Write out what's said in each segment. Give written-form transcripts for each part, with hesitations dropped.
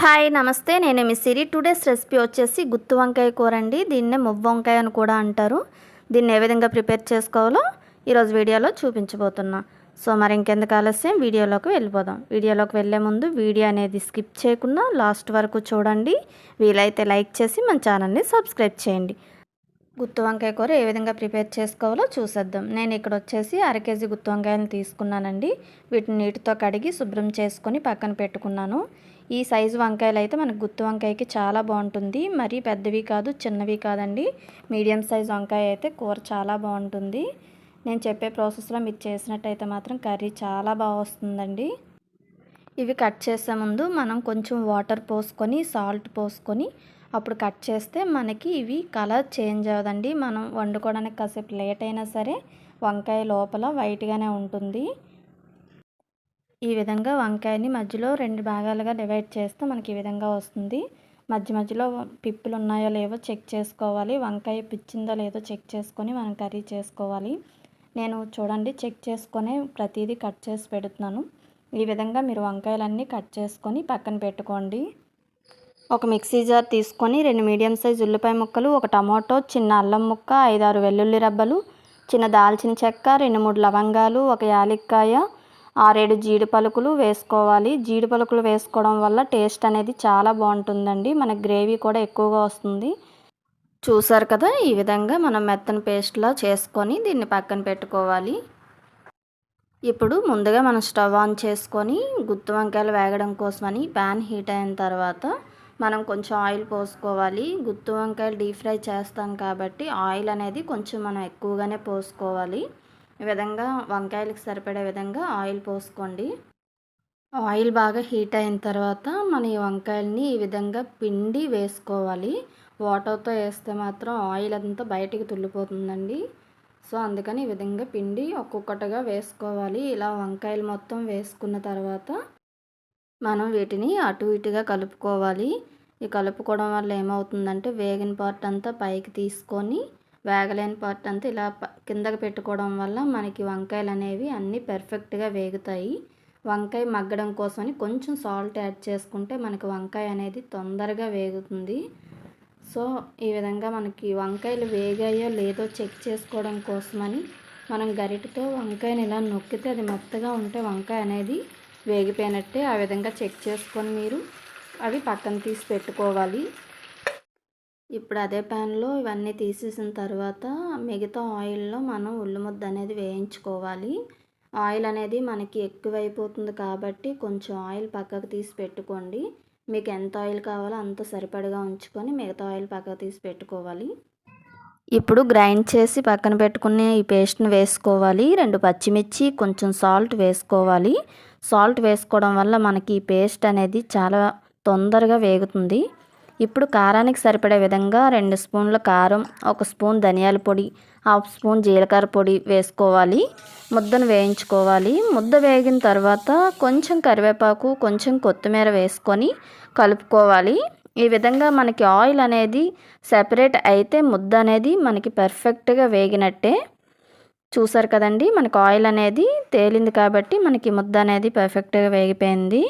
Hi నమస్తే, నేను మీ సిరి. Today's recipe వచ్చేసి గుత్తి వంకాయ కూర అండి. దీన్నే మువ్వ వంకాయ అని కూడా అంటారు. దీన్ని ఏ విధంగా ప్రిపేర్ చేసుకోవాలో ఈరోజు వీడియోలో చూపించబోతున్నా. సో మరి ఇంకెందుకు ఆలస్యం, వీడియోలోకి వెళ్ళిపోదాం. వీడియోలోకి వెళ్ళే ముందు వీడియో అనేది స్కిప్ చేయకుండా లాస్ట్ వరకు చూడండి. వీలైతే లైక్ చేసి మన ఛానల్ని సబ్స్క్రైబ్ చేయండి. గుత్తి వంకాయ కూర ఏ విధంగా ప్రిపేర్ చేసుకోవాలో చూసేద్దాం. నేను ఇక్కడ వచ్చేసి 1/2 కేజీ గుత్తి వంకాయలను తీసుకున్నానండి. వీటిని నీటితో కడిగి శుభ్రం చేసుకొని పక్కన పెట్టుకున్నాను. ఈ సైజు వంకాయలు అయితే మనకు గుత్తి వంకాయకి చాలా బాగుంటుంది. మరీ పెద్దవి కాదు, చిన్నవి కాదండి. మీడియం సైజ్ వంకాయ అయితే కూర చాలా బాగుంటుంది. నేను చెప్పే ప్రాసెస్లో మీరు చేసినట్టయితే మాత్రం కర్రీ చాలా బాగా వస్తుందండి. ఇవి కట్ చేసే ముందు మనం కొంచెం వాటర్ పోసుకొని సాల్ట్ పోసుకొని అప్పుడు కట్ చేస్తే మనకి ఇవి కలర్ చేంజ్ అవ్వదండి. మనం వండుకోవడానికి కాసేపు లేట్ అయినా సరే వంకాయ లోపల వైట్గానే ఉంటుంది. ఈ విధంగా వంకాయని మధ్యలో 2 భాగాలుగా డివైడ్ చేస్తే మనకి ఈ విధంగా వస్తుంది. మధ్యలో పిప్పులు ఉన్నాయో లేవో చెక్ చేసుకోవాలి. వంకాయ పిచ్చిందో లేదో చెక్ చేసుకొని మనం కర్రీ చేసుకోవాలి. నేను చూడండి చెక్ చేసుకొని ప్రతిదీ కట్ చేసి పెడుతున్నాను. ఈ విధంగా మీరు వంకాయలన్నీ కట్ చేసుకొని పక్కన పెట్టుకోండి. ఒక మిక్సీ జార్ తీసుకొని 2 మీడియం సైజ్ ఉల్లిపాయ ముక్కలు, 1 టమాటో, చిన్న అల్లం ముక్క, 5-6 వెల్లుల్లి రబ్బలు, చిన్న దాల్చిన చెక్క, 2-3 లవంగాలు, 1 యాలక్కాయ, 6-7 జీడి పలుకులు వేసుకోవాలి. జీడి పలుకులు వేసుకోవడం వల్ల టేస్ట్ అనేది చాలా బాగుంటుందండి. మనకి గ్రేవీ కూడా ఎక్కువగా వస్తుంది. చూసారు కదా, ఈ విధంగా మనం మెత్తని పేస్ట్లా చేసుకొని దీన్ని పక్కన పెట్టుకోవాలి. ఇప్పుడు ముందుగా మనం స్టవ్ ఆన్ చేసుకొని గుత్తి వంకాయలు వేగడం కోసమని ప్యాన్ హీట్ అయిన తర్వాత మనం కొంచెం ఆయిల్ పోసుకోవాలి. గుత్తి వంకాయలు డీప్ ఫ్రై చేస్తాం కాబట్టి ఆయిల్ అనేది కొంచెం మనం ఎక్కువగానే పోసుకోవాలి. ఈ విధంగా వంకాయలకు సరిపడే విధంగా ఆయిల్ పోసుకోండి. ఆయిల్ బాగా హీట్ అయిన తర్వాత మన ఈ వంకాయలని ఈ విధంగా పిండి వేసుకోవాలి. వాటర్తో వేస్తే మాత్రం ఆయిల్ అంతా బయటికి తుల్లిపోతుందండి. సో అందుకని ఈ విధంగా పిండి ఒక్కొక్కటిగా వేసుకోవాలి. ఇలా వంకాయలు మొత్తం వేసుకున్న తర్వాత మనం వీటిని అటు ఇటుగా కలుపుకోవాలి. ఈ కలుపుకోవడం వల్ల ఏమవుతుందంటే వేగిన పార్ట్ అంతా పైకి తీసుకొని వేగలేని పార్ట్ అంతా ఇలా కిందకి పెట్టుకోవడం వల్ల మనకి వంకాయలు అనేవి అన్నీ పర్ఫెక్ట్గా వేగుతాయి. వంకాయ మగ్గడం కోసమని కొంచెం సాల్ట్ యాడ్ చేసుకుంటే మనకి వంకాయ అనేది తొందరగా వేగుతుంది. సో ఈ విధంగా మనకి వంకాయలు వేగాయో లేదో చెక్ చేసుకోవడం కోసమని మనం గరిటతో వంకాయని ఇలా నొక్కితే అది మెత్తగా ఉంటే వంకాయ అనేది వేగిపోయినట్టే. ఆ విధంగా చెక్ చేసుకొని మీరు అవి పక్కన తీసి పెట్టుకోవాలి. ఇప్పుడు అదే ప్యాన్లో ఇవన్నీ తీసేసిన తర్వాత మిగతా ఆయిల్లో మనం ఉల్లిముద్ద అనేది వేయించుకోవాలి. ఆయిల్ అనేది మనకి ఎక్కువైపోతుంది కాబట్టి కొంచెం ఆయిల్ పక్కకు తీసి పెట్టుకోండి. మీకు ఎంత ఆయిల్ కావాలో అంత సరిపడగా ఉంచుకొని మిగతా ఆయిల్ పక్కకు తీసి పెట్టుకోవాలి. ఇప్పుడు గ్రైండ్ చేసి పక్కన పెట్టుకునే ఈ పేస్ట్ని వేసుకోవాలి. 2 పచ్చిమిర్చి, కొంచెం సాల్ట్ వేసుకోవాలి. సాల్ట్ వేసుకోవడం వల్ల మనకి ఈ పేస్ట్ అనేది చాలా తొందరగా వేగుతుంది. ఇప్పుడు కారానికి సరిపడే విధంగా 2 స్పూన్ల కారం, 1 స్పూన్ ధనియాల పొడి, 1/2 స్పూన్ జీలకర్ర పొడి వేసుకోవాలి. ముద్దను వేయించుకోవాలి. ముద్ద వేగిన తర్వాత కొంచెం కరివేపాకు, కొంచెం కొత్తిమీర వేసుకొని కలుపుకోవాలి. ఈ విధంగా మనకి ఆయిల్ అనేది సెపరేట్ అయితే ముద్ద అనేది మనకి పర్ఫెక్ట్గా వేగినట్టే. చూసారు కదండి, మనకు ఆయిల్ అనేది తేలింది కాబట్టి మనకి ముద్ద అనేది పర్ఫెక్ట్గా వేగిపోయింది.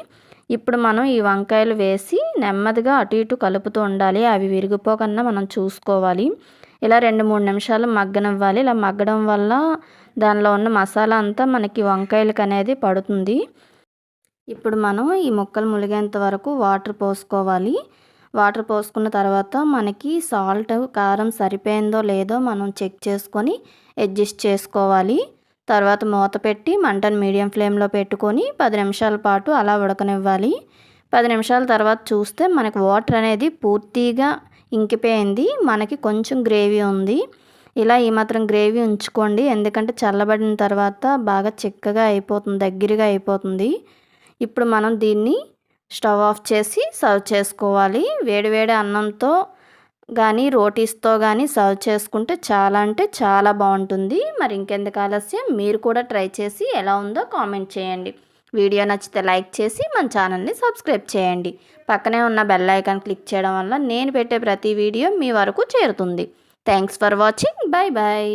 ఇప్పుడు మనం ఈ వంకాయలు వేసి నెమ్మదిగా అటు ఇటు కలుపుతూ ఉండాలి. అవి విరిగిపోకుండా మనం చూసుకోవాలి. ఇలా 2-3 నిమిషాలు మగ్గనివ్వాలి. ఇలా మగ్గడం వల్ల దానిలో ఉన్న మసాలా అంతా మనకి వంకాయలకు అనేది పడుతుంది. ఇప్పుడు మనం ఈ ముక్కలు ములిగేంత వరకు వాటర్ పోసుకోవాలి. వాటర్ పోసుకున్న తర్వాత మనకి సాల్ట్, కారం సరిపోయిందో లేదో మనం చెక్ చేసుకొని అడ్జస్ట్ చేసుకోవాలి. తర్వాత మూత పెట్టి మంటను మీడియం ఫ్లేమ్లో పెట్టుకొని 10 నిమిషాల పాటు అలా ఉడకనివ్వాలి. 10 నిమిషాల తర్వాత చూస్తే మనకు వాటర్ అనేది పూర్తిగా ఇంకిపోయింది. మనకి కొంచెం గ్రేవీ ఉంది. ఇలా ఈ మాత్రం గ్రేవీ ఉంచుకోండి, ఎందుకంటే చల్లబడిన తర్వాత బాగా చిక్కగా అయిపోతుంది, దగ్గరగా అయిపోతుంది. ఇప్పుడు మనం దీన్ని స్టవ్ ఆఫ్ చేసి సర్వ్ చేసుకోవాలి. వేడివేడి అన్నంతో కానీ రోటీస్తో కానీ సర్వ్ చేసుకుంటే చాలా అంటే చాలా బాగుంటుంది. మరి ఇంకెందుకు ఆలస్యం, మీరు కూడా ట్రై చేసి ఎలా ఉందో కామెంట్ చేయండి. వీడియో నచ్చితే లైక్ చేసి మన ఛానల్ని సబ్స్క్రైబ్ చేయండి. పక్కనే ఉన్న బెల్ ఐకాన్ క్లిక్ చేయడం వల్ల నేను పెట్టే ప్రతి వీడియో మీ వరకు చేరుతుంది. Thanks for watching. Bye bye.